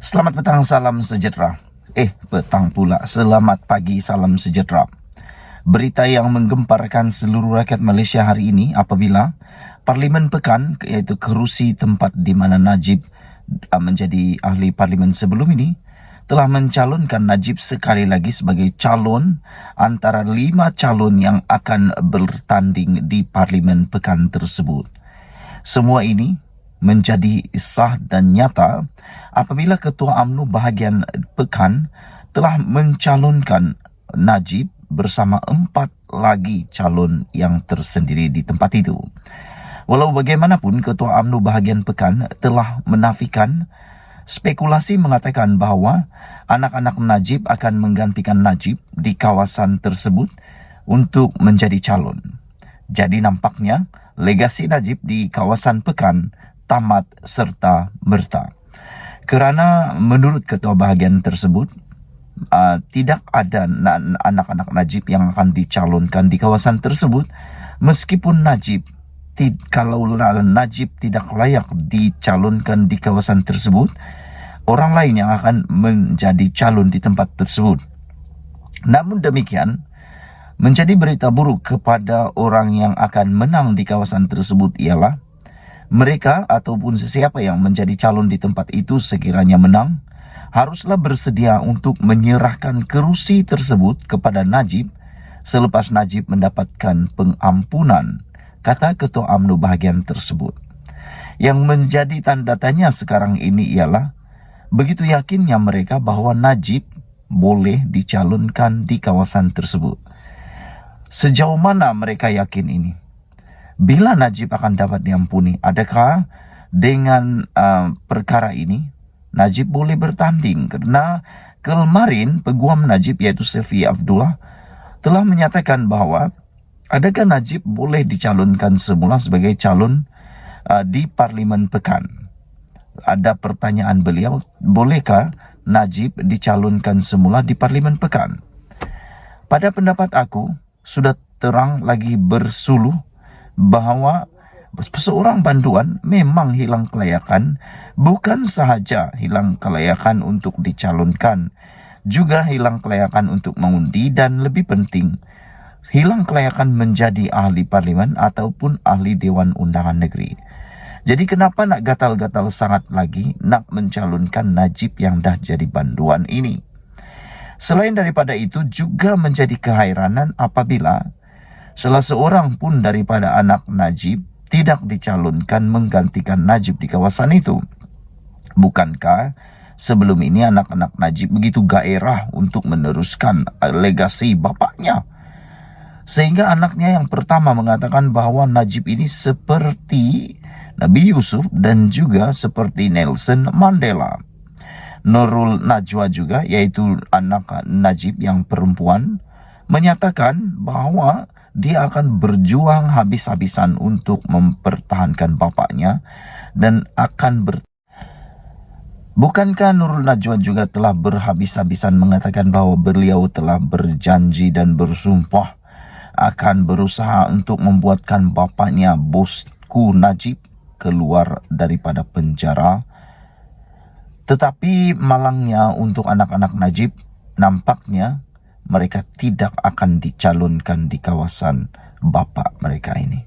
Selamat petang, salam sejahtera. Petang pula. Selamat pagi, salam sejahtera. Berita yang menggemparkan seluruh rakyat Malaysia hari ini apabila Parlimen Pekan, iaitu kerusi tempat di mana Najib menjadi ahli parlimen sebelum ini, telah mencalonkan Najib sekali lagi sebagai calon antara 5 calon yang akan bertanding di Parlimen Pekan tersebut. Semua ini menjadi sah dan nyata apabila Ketua UMNO bahagian Pekan telah mencalonkan Najib bersama 4 lagi calon yang tersendiri di tempat itu. Walau bagaimanapun, Ketua UMNO bahagian Pekan telah menafikan spekulasi mengatakan bahawa anak-anak Najib akan menggantikan Najib di kawasan tersebut untuk menjadi calon. Jadi nampaknya legasi Najib di kawasan Pekan tamat serta merta. Kerana menurut ketua bahagian tersebut, tidak ada anak-anak Najib yang akan dicalonkan di kawasan tersebut, meskipun kalau Najib tidak layak dicalonkan di kawasan tersebut, orang lain yang akan menjadi calon di tempat tersebut. Namun demikian, menjadi berita buruk kepada orang yang akan menang di kawasan tersebut ialah mereka ataupun sesiapa yang menjadi calon di tempat itu sekiranya menang, haruslah bersedia untuk menyerahkan kerusi tersebut kepada Najib selepas Najib mendapatkan pengampunan, kata Ketua UMNO bahagian tersebut. Yang menjadi tanda tanya sekarang ini ialah begitu yakinnya mereka bahawa Najib boleh dicalonkan di kawasan tersebut. Sejauh mana mereka yakin ini? Bila Najib akan dapat diampuni, adakah dengan perkara ini Najib boleh bertanding? Kerana kemarin peguam Najib iaitu Saifi Abdullah telah menyatakan bahawa adakah Najib boleh dicalonkan semula sebagai calon di Parlimen Pekan. Ada pertanyaan beliau, bolehkah Najib dicalonkan semula di Parlimen Pekan? Pada pendapat aku, sudah terang lagi bersuluh bahawa seorang banduan memang hilang kelayakan, bukan sahaja hilang kelayakan untuk dicalonkan, juga hilang kelayakan untuk mengundi, dan lebih penting, hilang kelayakan menjadi ahli parlimen ataupun ahli Dewan Undangan Negeri. Jadi kenapa nak gatal-gatal sangat lagi nak mencalonkan Najib yang dah jadi banduan ini? Selain daripada itu, juga menjadi kehairanan apabila salah seorang pun daripada anak Najib tidak dicalonkan menggantikan Najib di kawasan itu. Bukankah sebelum ini anak-anak Najib begitu gairah untuk meneruskan legasi bapaknya? Sehingga anaknya yang pertama mengatakan bahawa Najib ini seperti Nabi Yusuf dan juga seperti Nelson Mandela. Nurul Najwa juga, iaitu anak Najib yang perempuan, menyatakan bahawa dia akan berjuang habis-habisan untuk mempertahankan bapaknya dan akan Bukankah Nurul Najwa juga telah berhabis-habisan mengatakan bahawa beliau telah berjanji dan bersumpah akan berusaha untuk membuatkan bapaknya, bosku Najib, keluar daripada penjara? Tetapi malangnya untuk anak-anak Najib, nampaknya mereka tidak akan dicalonkan di kawasan bapa mereka ini.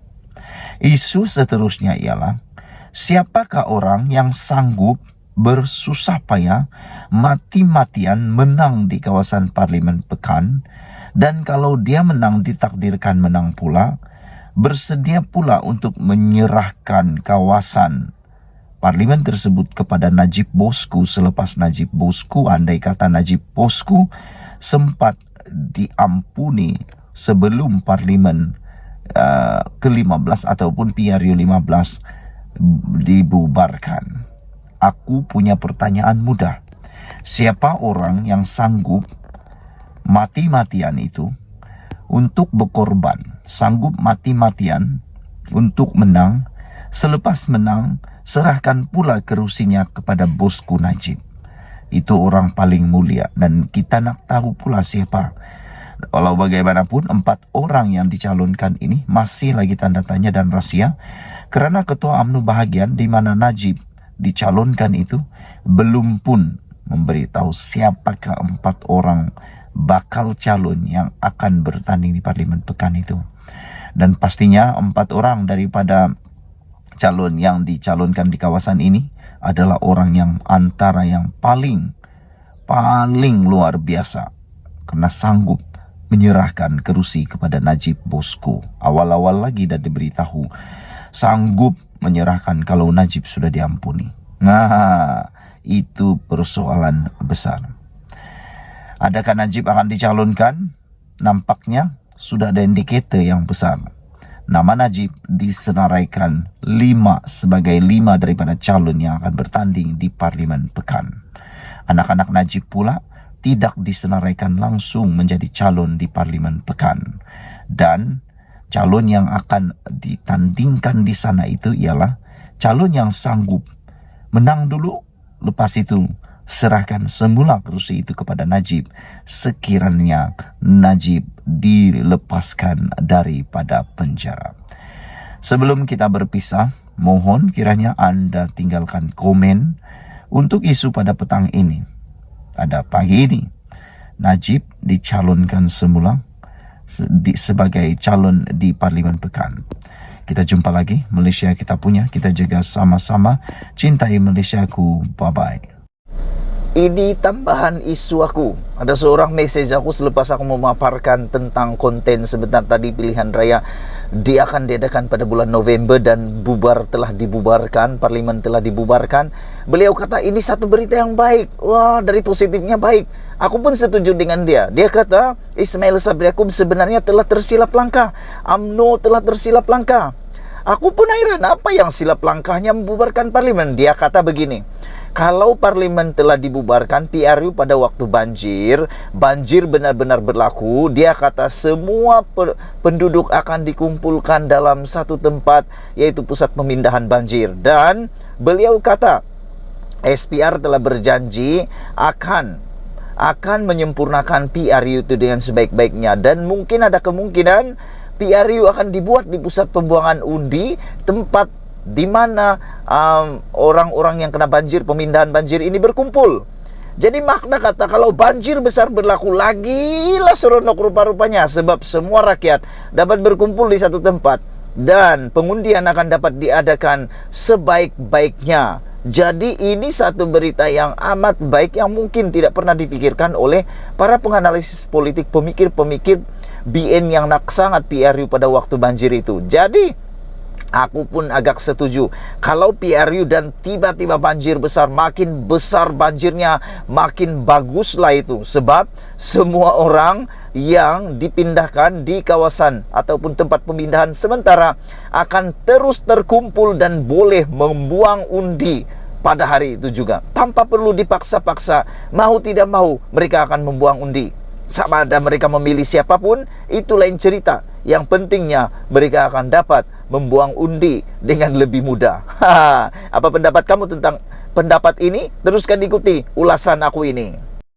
Isu seterusnya ialah, siapakah orang yang sanggup bersusah payah mati-matian menang di kawasan Parlimen Pekan, dan kalau dia menang ditakdirkan menang pula, bersedia pula untuk menyerahkan kawasan Parlimen tersebut kepada Najib bosku selepas Najib bosku, andai kata Najib bosku sempat diampuni sebelum Parlimen ke-15 ataupun PRU 15 dibubarkan. Aku punya pertanyaan mudah. Siapa orang yang sanggup mati-matian itu untuk berkorban, sanggup mati-matian untuk menang, selepas menang serahkan pula kerusinya kepada bosku Najib? Itu orang paling mulia, dan kita nak tahu pula siapa. Walau bagaimanapun, 4 orang yang dicalonkan ini masih lagi tanda tanya dan rahsia, kerana Ketua UMNO bahagian di mana Najib dicalonkan itu belum pun memberitahu siapakah 4 orang bakal calon yang akan bertanding di Parlimen Pekan itu. Dan pastinya 4 orang daripada calon yang dicalonkan di kawasan ini adalah orang yang antara yang paling luar biasa, karena sanggup menyerahkan kerusi kepada Najib bosku. Awal-awal lagi dah diberitahu sanggup menyerahkan kalau Najib sudah diampuni. Nah, itu persoalan besar. Adakah Najib akan dicalonkan? Nampaknya sudah ada indikator yang besar. Nama Najib disenaraikan 5 sebagai 5 daripada calon yang akan bertanding di Parlimen Pekan. Anak-anak Najib pula tidak disenaraikan langsung menjadi calon di Parlimen Pekan. Dan calon yang akan ditandingkan di sana itu ialah calon yang sanggup menang dulu, lepas itu serahkan semula kerusi itu kepada Najib sekiranya Najib dilepaskan daripada penjara. Sebelum kita berpisah, mohon kiranya Anda tinggalkan komen untuk isu pada petang ini. Pada pagi ini, Najib dicalonkan semula sebagai calon di Parlimen Pekan. Kita jumpa lagi. Malaysia kita punya, kita jaga sama-sama. Cintai Malaysiaku. Bye-bye. Ini tambahan isu aku. Ada seorang mesej aku selepas aku memaparkan tentang konten sebentar tadi pilihan raya. Dia akan diadakan pada bulan November dan telah dibubarkan, Parlimen telah dibubarkan. Beliau kata ini satu berita yang baik. Wah, dari positifnya baik. Aku pun setuju dengan dia. Dia kata Ismail Sabri Yaakob sebenarnya telah tersilap langkah. UMNO telah tersilap langkah. Aku pun heran, apa yang silap langkahnya membubarkan Parlimen? Dia kata begini, kalau Parlimen telah dibubarkan, PRU pada waktu banjir benar-benar berlaku. Dia kata semua penduduk akan dikumpulkan dalam satu tempat, yaitu pusat pemindahan banjir. Dan beliau kata SPR telah berjanji akan menyempurnakan PRU itu dengan sebaik-baiknya. Dan mungkin ada kemungkinan PRU akan dibuat di pusat pembuangan undi, tempat di mana orang-orang yang kena banjir, pemindahan banjir ini berkumpul. Jadi makna kata kalau banjir besar berlaku, lagilah seronok rupa-rupanya, sebab semua rakyat dapat berkumpul di satu tempat dan pengundian akan dapat diadakan sebaik-baiknya. Jadi ini satu berita yang amat baik yang mungkin tidak pernah dipikirkan oleh para penganalisis politik, pemikir-pemikir BN yang sangat PRU pada waktu banjir itu. Jadi aku pun agak setuju kalau PRU dan tiba-tiba banjir besar, makin besar banjirnya makin baguslah itu, sebab semua orang yang dipindahkan di kawasan ataupun tempat pemindahan sementara akan terus terkumpul dan boleh membuang undi pada hari itu juga tanpa perlu dipaksa-paksa. Mau tidak mau mereka akan membuang undi. Sama ada mereka memilih siapapun, itu lain cerita. Yang pentingnya mereka akan dapat membuang undi dengan lebih mudah. Apa pendapat kamu tentang pendapat ini? Teruskan ikuti ulasan aku ini.